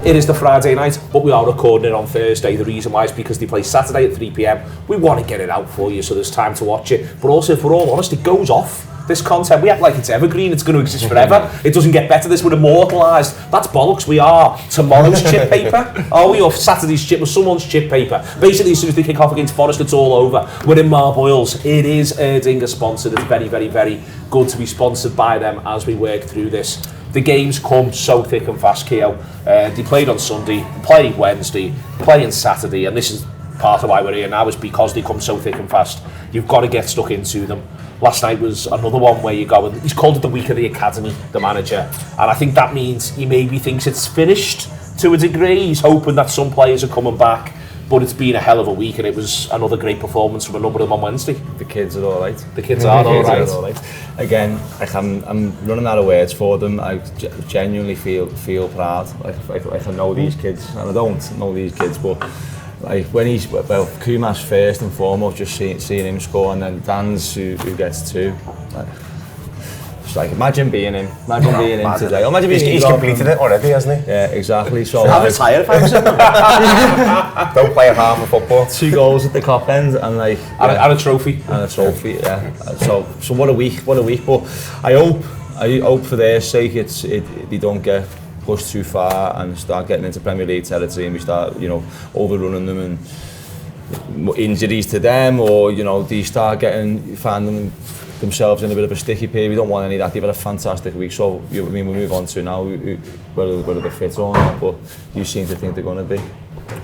It is the Friday night, but we are recording it on Thursday. The reason why is because they play Saturday at 3 p.m. We want to get it out for you so there's time to watch it. But also, if we're all honest, it goes off. This content, we act like it's evergreen, it's going to exist forever. It doesn't get better, this we're immortalised. That's bollocks, we are tomorrow's chip paper. Are we off Saturday's chip or someone's chip paper? Basically, as soon as they kick off against Forest, it's all over. We're in Marboyles. It is Erdinger sponsored. It's very, very, very good to be sponsored by them as we work through this. The games come so thick and fast, Keo. They played on Sunday, play Wednesday, playing Saturday, and this is part of why we're here now, is because they come so thick and fast. You've got to get stuck into them. Last night was another one where you go, and he's called it the week of the academy, the manager, and I think that means he maybe thinks it's finished to a degree. He's hoping that some players are coming back, but it's been a hell of a week, and it was another great performance from a number of them on Wednesday. The kids are all right. The kids are all right. Again, like I'm running out of words for them. I genuinely feel proud. Like I know these kids, and I don't know these kids, but like when Kuma's first and foremost, just seeing him score, and then Dan's who gets two. Like, imagine being him. Imagine being him today. Imagine being he's completed it already, hasn't he? Yeah, exactly. So I'll retire if I'm saying don't play a half of football. 2 goals at the cop end and like and a trophy. And a trophy, yeah. So what a week. But I hope for their sake they don't get pushed too far and start getting into Premier League territory, and we start, overrunning them and injuries to them, or they start finding themselves in a bit of a sticky period. We don't want any of that. They've had a fantastic week, so we move on to now whether they're fit or not, but you seem to think they're going to be.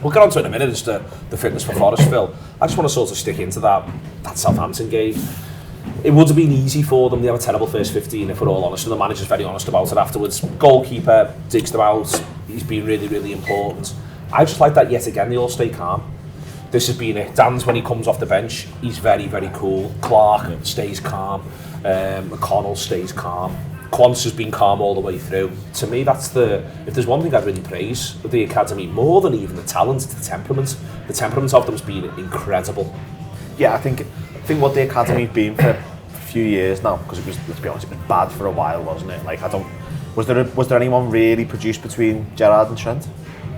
We'll get on to it in a minute, as the fitness for Forest, Phil. I just want to sort of stick into that Southampton game. It would have been easy for them. They have a terrible first 15, if we're all honest, and the manager's very honest about it afterwards. Goalkeeper digs them out. He's been really, really important. I just like that yet again, they all stay calm. This has been it. Dan's, when he comes off the bench, he's very, very cool. Clark stays calm. McConnell stays calm. Quance has been calm all the way through. To me, if there's one thing I'd really praise with the academy, more than even the talent, it's the temperament. The temperament of them has been incredible. Yeah, I think what the academy's been for a few years now, because it was, let's be honest, it was bad for a while, wasn't it? Like, was there anyone really produced between Gerrard and Trent?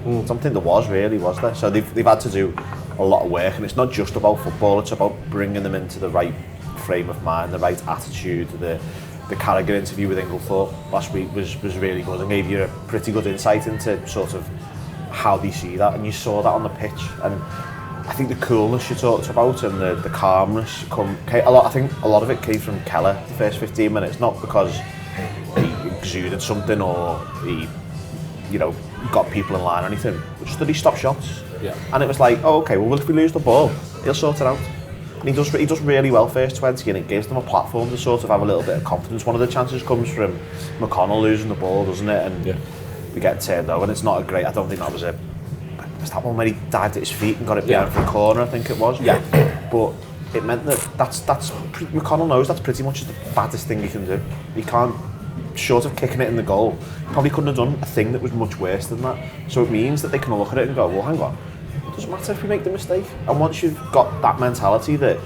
I don't think there was really, was there? So they've had to do a lot of work, and it's not just about football, it's about bringing them into the right frame of mind, the right attitude. The Carragher interview with Inglethorpe last week was really good and gave you a pretty good insight into sort of how they see that, and you saw that on the pitch. And I think the coolness you talked about and the calmness I think a lot of it came from Keller the first 15 minutes, not because he exuded something or he got people in line or anything, but just that he stopped shots. Yeah. And it was like, oh, okay, well, if we lose the ball, he'll sort it out. And he does really well first 20, and it gives them a platform to sort of have a little bit of confidence. One of the chances comes from McConnell losing the ball, doesn't it? And we get turned over, and it's not a great, I don't think that was that one where he dived at his feet and got it behind for a corner, I think it was. Yeah. But it meant that's McConnell knows that's pretty much the baddest thing he can do. He can't, short of kicking it in the goal, he probably couldn't have done a thing that was much worse than that. So it means that they can look at it and go, well, hang on, it doesn't matter if we make the mistake. And once you've got that mentality that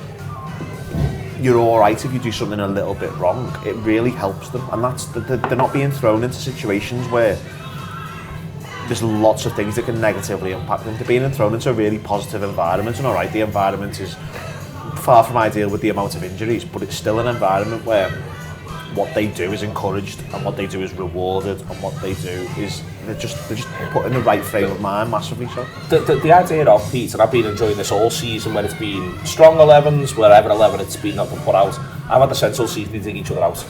you're all right if you do something a little bit wrong, it really helps them. And they're not being thrown into situations where there's lots of things that can negatively impact them. They're being thrown into a really positive environment, and all right, the environment is far from ideal with the amount of injuries, but it's still an environment where what they do is encouraged and what they do is rewarded, and what they do is they're just put in the right frame of mind massively. So the idea of Pete, and I've been enjoying this all season when it's been strong 11s, wherever 11 it's been not put out, I've had the sense all season they dig each other out.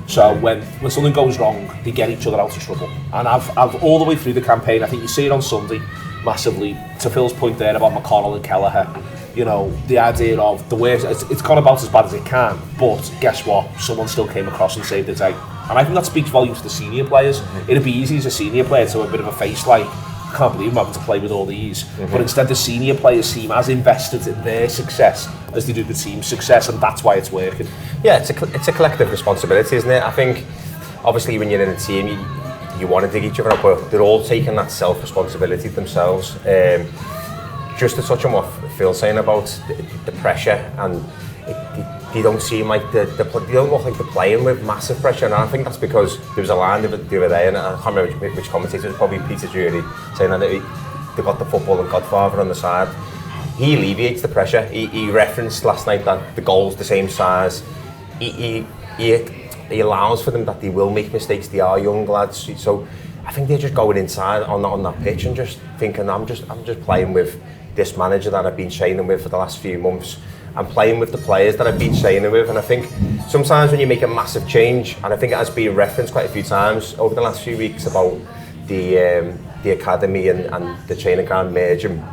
So when something goes wrong, they get each other out of trouble. And I've all the way through the campaign, I think you see it on Sunday massively, to Phil's point there about McConnell and Kelleher, the idea of the way it's gone about as bad as it can, but guess what? Someone still came across and saved the day. And I think that speaks volumes to the senior players. It'd be easy as a senior player to have a bit of a face like, I can't believe I'm having to play with all these. But instead the senior players seem as invested in their success as they do the team's success, and that's why it's working. Yeah, it's a collective responsibility, isn't it? I think, obviously, when you're in a team, you want to dig each other up, but they're all taking that self-responsibility themselves. Just to touch on what Phil's saying about the pressure, and they don't seem like they don't look like they're playing with massive pressure, and I think that's because there was a line the other day, and I can't remember which commentator, it was probably Peter Drury, saying that they got the football and Godfather on the side. He alleviates the pressure. He referenced last night that the goal's the same size. He allows for them that they will make mistakes. They are young lads, so I think they're just going inside on that pitch and just thinking, I'm just playing with this manager that I've been training with for the last few months. I'm playing with the players that I've been training with, and I think sometimes when you make a massive change, and I think it has been referenced quite a few times over the last few weeks about the academy and the training ground merging,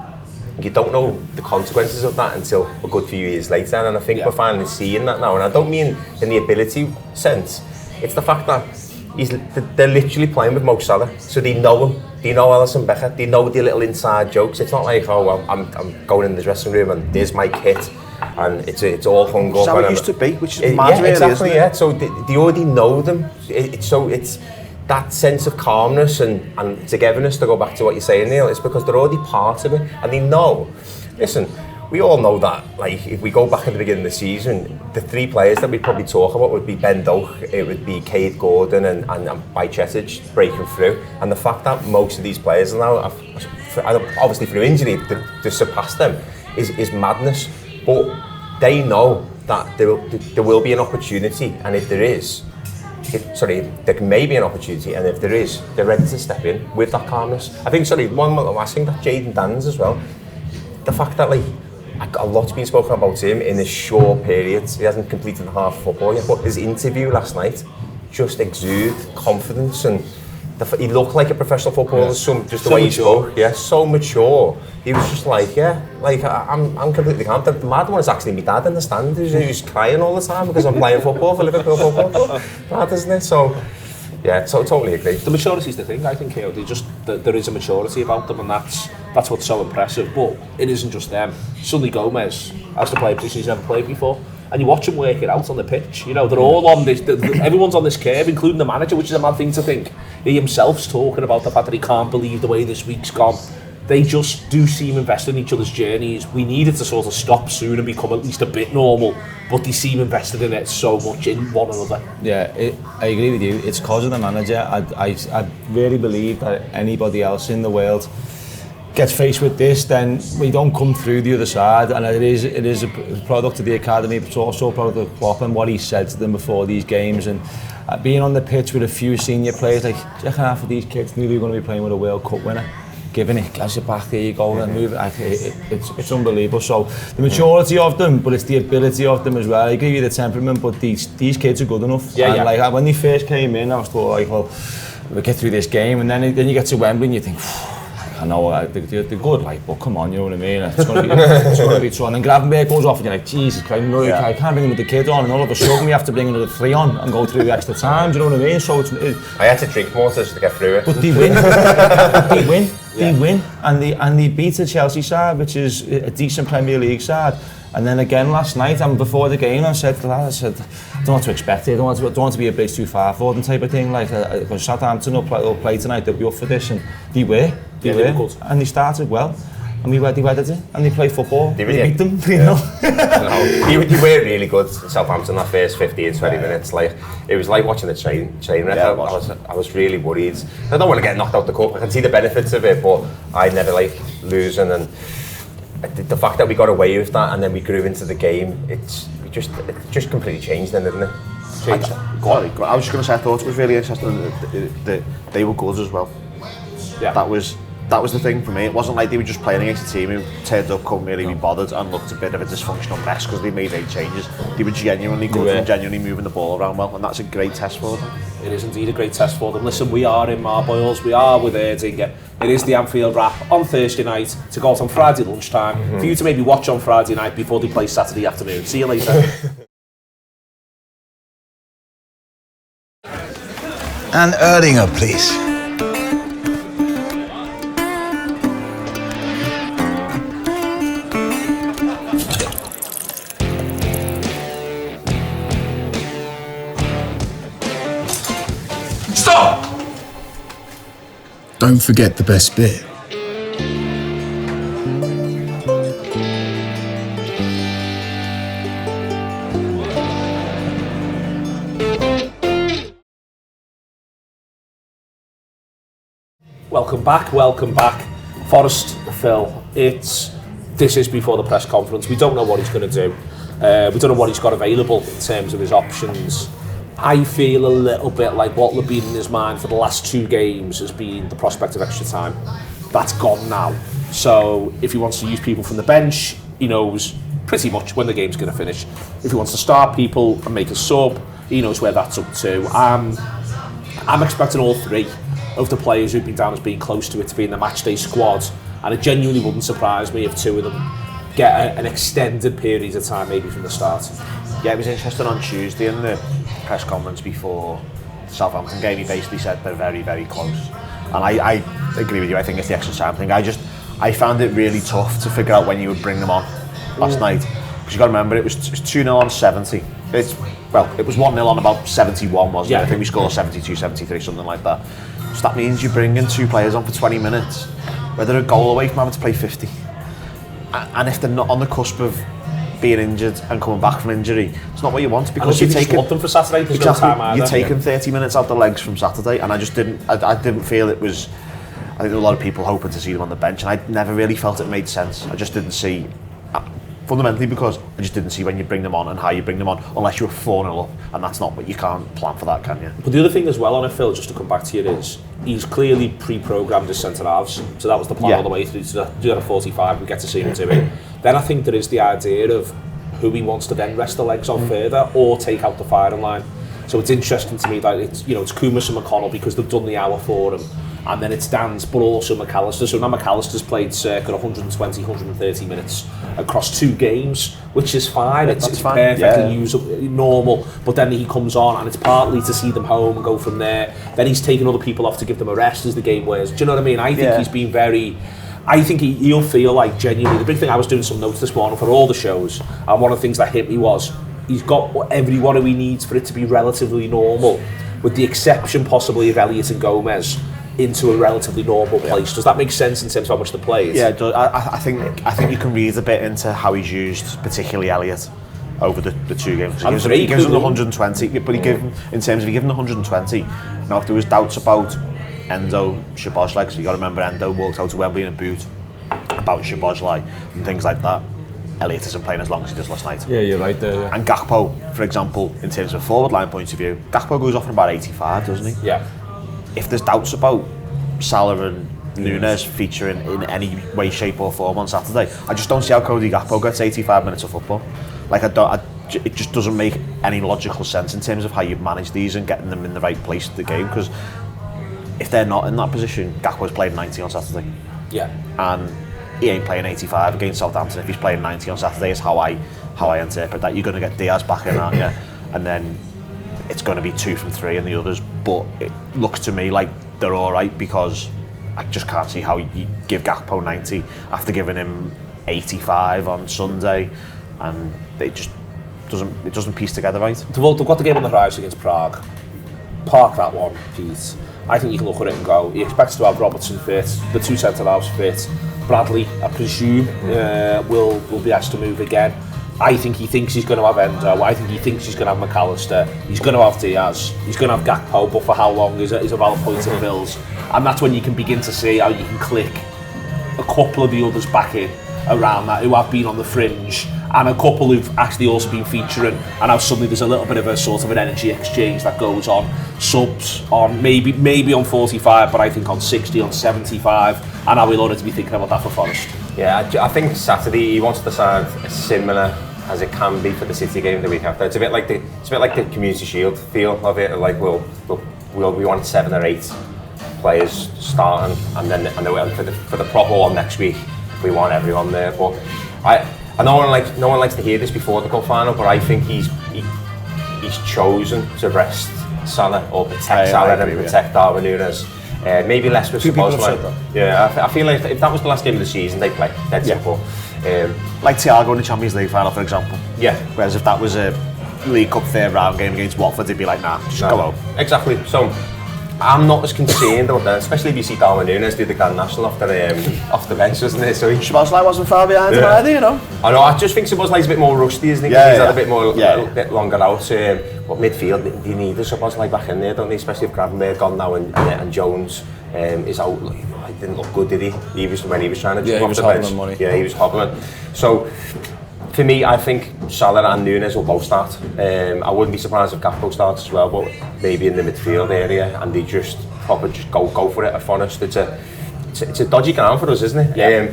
you don't know the consequences of that until a good few years later, and I think we're finally seeing that now. And I don't mean in the ability sense, it's the fact that they're literally playing with Mo Salah, so they know him, they know Alisson Becker, they know the little inside jokes. It's not like, oh, well, I'm going in the dressing room and there's my kit and it's all hung up. That's how it used to be, which is mad, really, exactly, isn't it? yeah. So they already know them. It's that sense of calmness and togetherness, to go back to what you're saying, Neil, it's because they're already part of it and they know. Listen, we all know that, like, if we go back at the beginning of the season, the three players that we'd probably talk about would be Ben Doak, it would be Cade Gordon and Bajcetic breaking through. And the fact that most of these players now, obviously through injury, to surpass them is madness. But they know that there will be an opportunity, and if there is, there may be an opportunity, and if there is, they're ready to step in with that calmness. I think, one last thing, that Jayden Danns as well, the fact that, like, a lot's been spoken about him in this short period. He hasn't completed half football yet, but his interview last night just exuded confidence, and he looked like a professional footballer. Just the way he spoke, so mature. He was just like, I'm completely calm. The mad one is actually my dad in the stand who's crying all the time because I'm playing football for Liverpool Football Club. Mad, isn't it? So, yeah, totally agree. The maturity's the thing, I think, here. There is a maturity about them, and that's what's so impressive. But it isn't just them. Sonny Gomez has to play a position he's never played before. And you watch him work it out on the pitch. You know, they're all on this, everyone's on this curve, including the manager, which is a mad thing to think. He himself's talking about the fact that he can't believe the way this week's gone. They just do seem invested in each other's journeys. We needed to sort of stop soon and become at least a bit normal, but they seem invested in it so much in one another. Yeah, I agree with you. It's because of the manager. I really believe that anybody else in the world gets faced with this, then we don't come through the other side. And it is a product of the academy, but it's also a product of Klopp and what he said to them before these games. And being on the pitch with a few senior players, like, half of these kids knew they were going to be playing with a World Cup winner. Giving it, glass it back, there you go, and move it. It's unbelievable. So the maturity of them, but it's the ability of them as well. I agree with the temperament, but these kids are good enough. Like, when they first came in, I was thought, like, well, we'll get through this game, and then you get to Wembley and you think, I know they're good, like, but come on, you know what I mean? It's going to be tough. And then Gravenberg goes off and you're like, Jesus Christ, no, I can't bring another kid on, and all of a sudden we have to bring another 3 on and go through the extra time, do you know what I mean? So I had to drink more just to get through it. But they win. They win, and they beat the Chelsea side, which is a decent Premier League side. And then again last night, and before the game, I said to the lad, I don't know what to expect here, don't want to be a bit too far for them type of thing. Like, because Southampton will play tonight, they'll be up for this, and they were, and they started well. And they weathered it, and they played football. They beat them, you know. They were really good, Southampton, that first 15, 20 minutes. Like, it was like watching the train wreck. I was really worried. I don't want to get knocked out the cup. I can see the benefits of it, but I never like losing. And the fact that we got away with that, and then we grew into the game, it just completely changed then, didn't it? I was just going to say, I thought it was really interesting that they were good as well. Yeah. That was the thing for me. It wasn't like they were just playing against a team who turned up, couldn't really be bothered, and looked a bit of a dysfunctional mess because they made 8 changes. They were genuinely good and genuinely moving the ball around well, and that's a great test for them. It is indeed a great test for them. Listen, we are in Marboyles, we are with Erdinger. It is the Anfield Wrap on Thursday night to go out on Friday lunchtime, for you to maybe watch on Friday night before they play Saturday afternoon. See you later. And Erdinger, please. Stop! Don't forget the best bit. Welcome back. Forest, Phil, this is before the press conference. We don't know what he's going to do. We don't know what he's got available in terms of his options. I feel a little bit like what will have been in his mind for the last 2 games has been the prospect of extra time. That's gone now. So if he wants to use people from the bench, he knows pretty much when the game's going to finish. If he wants to start people and make a sub, he knows where that's up to. I'm expecting all 3 of the players who've been down as being close to it to be in the matchday squad, and it genuinely wouldn't surprise me if 2 of them get an extended period of time, maybe from the start. Yeah, it was interesting on Tuesday in the press conference before the Southampton game. He basically said they're very, very close, and I agree with you. I think it's the extra time thing. I found it really tough to figure out when you would bring them on last night, because you got to remember it was 2-0 on 70. It was 1-0 on about 71, wasn't it? I think we scored 72, 73, something like that. So that means you bring in 2 players on for 20 minutes, where they're a goal away from having to play 50. And if they're not on the cusp of being injured and coming back from injury, it's not what you want, because you're taking them for Saturday. There's no time either. You're taking 30 minutes out the legs from Saturday, and I didn't feel it was. I think there were a lot of people hoping to see them on the bench, and I never really felt it made sense. I just didn't see. Fundamentally, because I just didn't see when you bring them on and how you bring them on, unless you're 4-0 up, and that's not what you can't plan for that, can you? But the other thing as well on it, Phil, just to come back to you, is he's clearly pre-programmed his centre halves, so that was the plan all the way through to the 45. We get to see him do it. Then I think there is the idea of who he wants to then rest the legs on further or take out the firing line. So it's interesting to me that it's Kumas and McConnell, because they've done the hour for him. And then it's Dan's, but also McAllister. So now McAllister's played circa 120, 130 minutes across 2 games, which is fine. It's fine. Perfectly usable, normal. But then he comes on, and it's partly to see them home and go from there. Then he's taking other people off to give them a rest as the game wears. Do you know what I mean? I think he's been very... I think he'll feel like genuinely... The big thing, I was doing some notes this morning for all the shows, and one of the things that hit me was he's got everyone who he needs for it to be relatively normal, with the exception possibly of Elliott and Gomez, into a relatively normal place. Does that make sense in terms of how much they played? Yeah, I think you can read a bit into how he's used, particularly Elliott, over the 2 games. He gives him the 120, but he gave him, in terms of he gave him the 120. Now, if there was doubts about Endo, Szoboszlai, so you got to remember Endo walked out to Wembley in a boot, about Szoboszlai and things like that. Elliott isn't playing as long as he does last night. Yeah, you're right there. Yeah. And Gakpo, for example, in terms of a forward line point of view, Gakpo goes off in about 85, doesn't he? Yeah. If there's doubts about Salah and Núñez featuring in any way, shape or form on Saturday, I just don't see how Cody Gakpo gets 85 minutes of football. Like, it just doesn't make any logical sense in terms of how you manage these and getting them in the right place of the game, because if they're not in that position, Gakpo's played 90 on Saturday. Yeah. And he ain't playing 85 against Southampton. If he's playing 90 on Saturday, is how I interpret that. You're going to get Diaz back in, aren't you? And then it's going to be 2 from 3 and the others. But it looks to me like they're all right, because I just can't see how you give Gakpo 90 after giving him 85 on Sunday, and it just doesn't piece together right. They've got the game on the horizon against Prague. Park that one, Pete. I think you can look at it and go, he expects to have Robertson fit, the 2 centre-halves fit. Bradley, I presume, will be asked to move again. I think he thinks he's going to have Endo. I think he thinks he's going to have McAllister. He's going to have Diaz. He's going to have Gakpo, but for how long is a valid point of Phil's. And that's when you can begin to see how you can click a couple of the others back in around that, who have been on the fringe, and a couple who've actually also been featuring, and how suddenly there's a little bit of a sort of an energy exchange that goes on. Subs on maybe on 45, but I think on 60, on 75, and how we'll already be thinking about that for Forest. Yeah, I think Saturday he wants to sound similar as it can be for the City game the week after. It's a bit like the Community Shield feel of it. Like we want 7 or 8 players starting, and then for the proper one next week, we want everyone there. But no one likes to hear this before the cup final, but I think he's chosen to rest Salah or protect Salah and protect Darwin Núñez. Maybe less with Szoboszlai. Yeah, I feel like if that was the last game of the season, they play. Dead simple. Like Thiago in the Champions League final, for example. Yeah. Whereas if that was a League Cup third round game against Watford, they'd be like, nah, just go home. Exactly. So I'm not as concerned about that, especially if you see Darwin Núñez do the Grand National off the bench, wasn't it? So Szoboszlai wasn't far behind him either, you know. I know. I just think Szoboszlai's a bit more rusty, isn't he? Yeah, he's had a bit longer out. But midfield, they need someone like back in there, don't they? Especially if Gravenberg gone now and Jones is out. He didn't look good, did he? He was when he was trying to jump off the bench. Money. Yeah, he was hobbling. So for me, I think Salah and Núñez will both start. I wouldn't be surprised if Gakpo starts as well, but maybe in the midfield area, and they just go for it at Forest. It's a dodgy ground for us, isn't it? Yeah.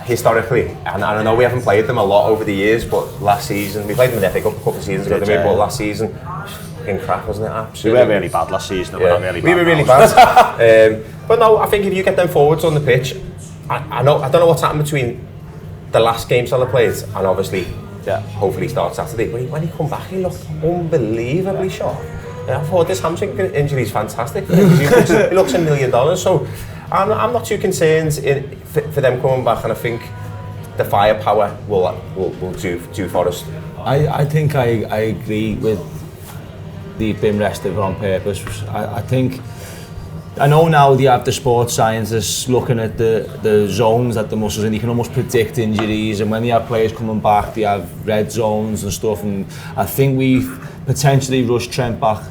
Historically, and I know we haven't played them a lot over the years, but last season we played them in the FA Cup a couple of seasons ago, but last season fucking crap, wasn't it? Absolutely. We were really bad last season. Yeah. We were really bad. But no, I think if you get them forwards on the pitch, I don't know what's happened between the last game Salah played and obviously, hopefully start Saturday. But when he come back, he looked unbelievably sharp. I thought this hamstring injury is fantastic. He looks $1 million. So I'm not too concerned for them coming back, and I think the firepower will do for us. I think I agree with the being rested on purpose. I know now they have the sports scientists looking at the zones that the muscles, and you can almost predict injuries, and when they have players coming back they have red zones and stuff, and I think we've potentially rushed Trent back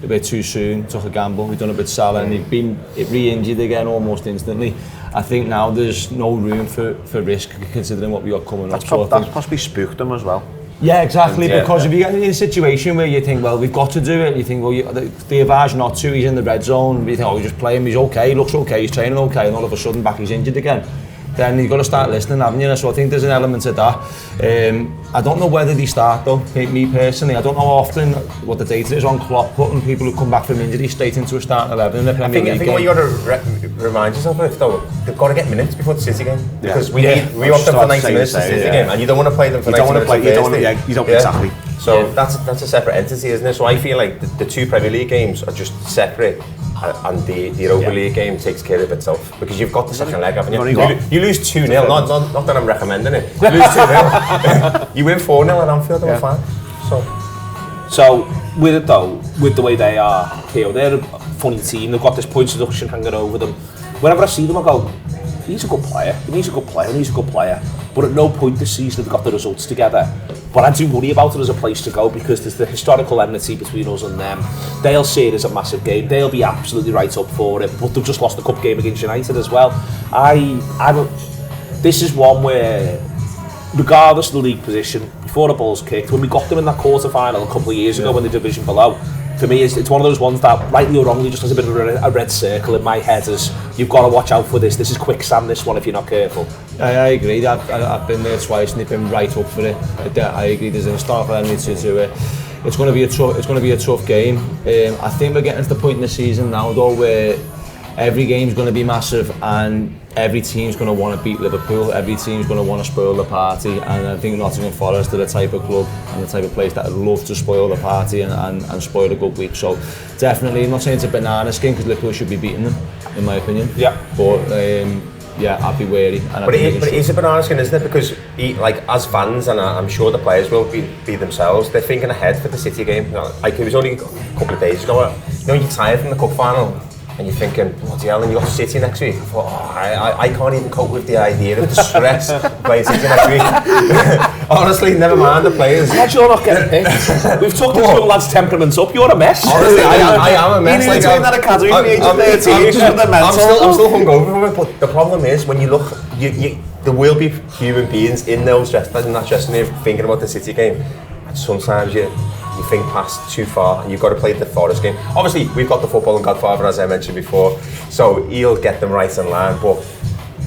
a bit too soon, took a gamble. We've done a bit Salah and he'd been re-injured again almost instantly. I think now there's no room for risk considering what we got coming up. That's possibly spooked them as well. Yeah, exactly, because if you get in a situation where you think, well, we've got to do it, you think, well, they advise not to, he's in the red zone, you think, oh, we just play him, he's okay, he looks okay, he's training okay, and all of a sudden back he's injured again. Then you've got to start listening, haven't you? So I think there's an element of that. I don't know whether they start though, me personally. I don't know often what the data is on Klopp putting people who come back from injury straight into a starting 11 in the Premier League. I think what you got to remind yourself of though, they've got to get minutes before the City game. Because we want them for 90 minutes the City game, and you don't want to play them for 90 minutes. You don't exactly. So that's a separate entity, isn't it? So I feel like the two Premier League games are just separate, and the Europa League game takes care of itself because you've got the second leg, haven't you? You lose 2-0, not that I'm recommending it. You lose 2-0, you win 4-0 at Anfield, and we're fine. So with it though, with the way they are, Keo, they're a funny team. They've got this points deduction hanging over them. Whenever I see them, I go, he's a good player, he's a good player, he's a good player. But at no point this season have they got the results together. But I do worry about it as a place to go because there's the historical enmity between us and them. They'll see it as a massive game. They'll be absolutely right up for it. But they've just lost the cup game against United as well. This is one where, regardless of the league position, before the ball's kicked, when we got them in that quarter-final a couple of years ago when the division below, for me, it's one of those ones that, rightly or wrongly, just has a bit of a red circle in my head as you've got to watch out for this. This is quicksand, this one, if you're not careful. I agree. I've been there twice and they've been right up for it. I agree. There's a historical enmity to it. It's going to be a tough game. I think we're getting to the point in the season now, though, where every game's going to be massive and every team's going to want to beat Liverpool. Every team's going to want to spoil the party, and I think Nottingham Forest are the type of club and the type of place that would love to spoil the party and spoil a good week. So definitely, I'm not saying it's a banana skin because Liverpool should be beating them, in my opinion. Yeah. But I'd be wary. But it is a banana skin, isn't it? Because as fans, and I'm sure the players will be themselves, they're thinking ahead for the City game. Like it was only a couple of days ago. You're tired from the cup final. And you're thinking, bloody hell, and you got City next week. I thought, I can't even cope with the idea of the stress of playing City next week. Honestly, never mind the players. Glad you're not getting picked. We've took this young lad's temperaments up. You're a mess. Honestly, I am a mess. You need to be in that academy from the age of 13. I'm still hungover from it, but the problem is when you look, there will be human beings in that dressing room thinking about the City game. And sometimes you think past too far and you've got to play the Forest game. Obviously, we've got the football and Godfather, as I mentioned before, so he'll get them right in line, but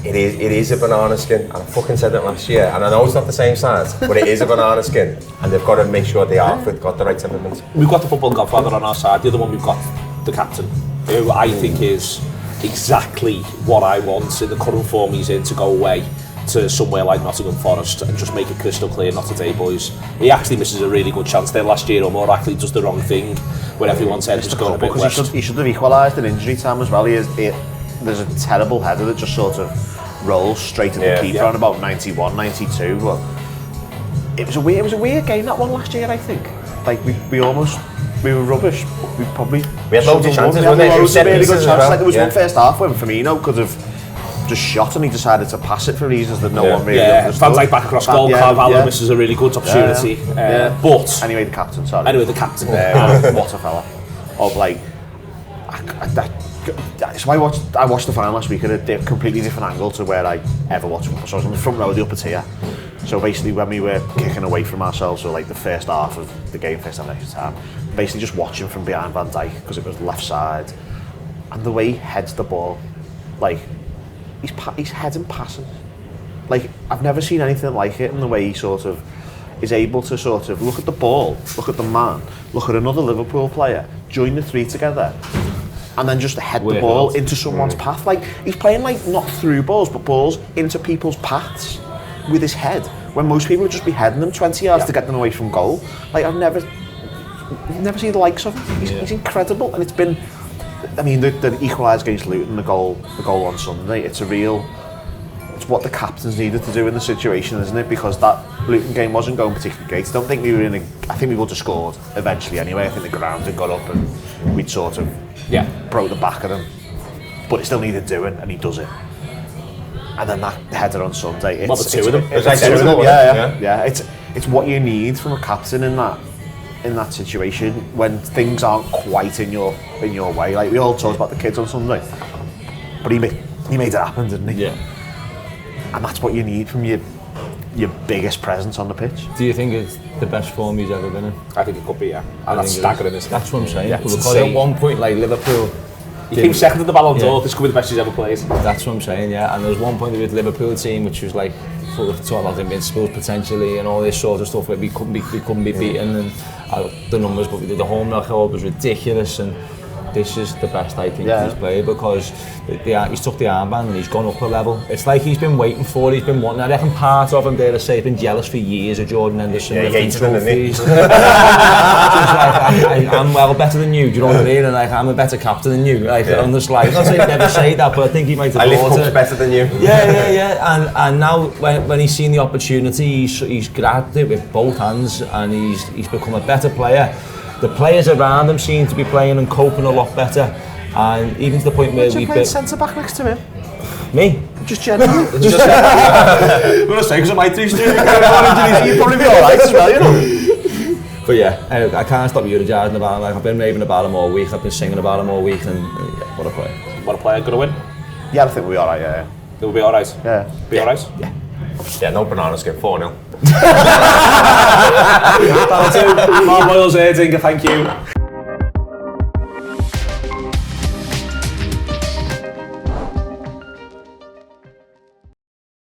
it is a banana skin, and I fucking said it last year, and I know it's not the same size, but it is a banana skin, and they've got to make sure they are got the right temperament. We've got the football and Godfather on our side. The other one we've got the captain, who I think is exactly what I want in the current form he's in to go away to somewhere like Nottingham Forest and just make it crystal clear, not today boys. He actually misses a really good chance there last year, or more actually does the wrong thing when everyone's head is going a bit west. He should have equalised in injury time as well. There's a terrible header that just sort of rolls straight at the keeper on about 91, 92. But it was a weird game, that one last year, I think. Like we were rubbish, but we had loads of chances, wasn't there? Loads of really good chances. Like there was one first half when Firmino could have just shot and he decided to pass it for reasons that no one really understood. Van Dijk back across goal, Carvalho misses a really good opportunity. But anyway, the captain, sorry. Anyway, the captain. What a fella. Of like, so I watched the final last week at a completely different angle to where I ever watched football. So I was in the front row of the upper tier. So basically when we were kicking away from ourselves, so like the first half of the game, first half extra time, basically just watching from behind Van Dijk because it was left side. And the way he heads the ball, like, he's heading passes. Like, I've never seen anything like it in the way he sort of is able to sort of look at the ball, look at the man, look at another Liverpool player, join the three together, and then just head the ball into someone's path. Like, he's playing, like, not through balls, but balls into people's paths with his head, when most people would just be heading them 20 yards to get them away from goal. Like, I've never seen the likes of him. He's incredible, and it's been, I mean, the equalised against Luton, the goal on Sunday, it's what the captains needed to do in the situation, isn't it? Because that Luton game wasn't going particularly great. I don't think I think we would have scored eventually anyway. I think the ground had got up and we'd sort of broke the back of them. But it still needed doing, and he does it. And then that header on Sunday, the two of them. It's what you need from a captain in that situation when things aren't quite in your way. Like, we all talked about the kids on Sunday, but he made it happen, didn't he? Yeah. And that's what you need from your biggest presence on the pitch. Do you think it's the best form he's ever been in? I think it could be, yeah. And that's staggering, isn't it? That's what I'm saying. Yeah, Because at one point, like, Liverpool, he came second at the Ballon d'Or. This could be the best he's ever played. That's what I'm saying, yeah. And there was one point with the Liverpool team which was like full of talk about invincibles potentially and all this sort of stuff where we couldn't be beaten, and the numbers, but the home record was ridiculous, and this is the best I think he's played because he's took the armband and he's gone up a level. It's like he's been waiting for it, he's been wanting. I reckon part of him, dare to say, he's been jealous for years of Jordan Henderson. Yeah, he hates him, doesn't he? I'm well better than you, do you know what I mean? And like, I'm a better captain than you. Like, I'm just like, I'm not saying he'd never say that, but I think he might have I lift thought cups it. better than you. Yeah. And now when he's seen the opportunity, he's grabbed it with both hands and he's become a better player. The players around him seem to be playing and coping a lot better, and even to the point where we've been centre back next to him. Me? Just generally. I'm gonna say because of my two students. You'd probably be alright as well, you know. But yeah, I can't stop eulogizing about him. Like, I've been raving about him all week. I've been singing about him all week, and what a player! What a player! Gonna win? Yeah, I think we'll be alright. Yeah. We'll be alright. Yeah. Be alright. Yeah. Yeah, no banana skip 4-0. Mark Boyles, Erdinger, thank you.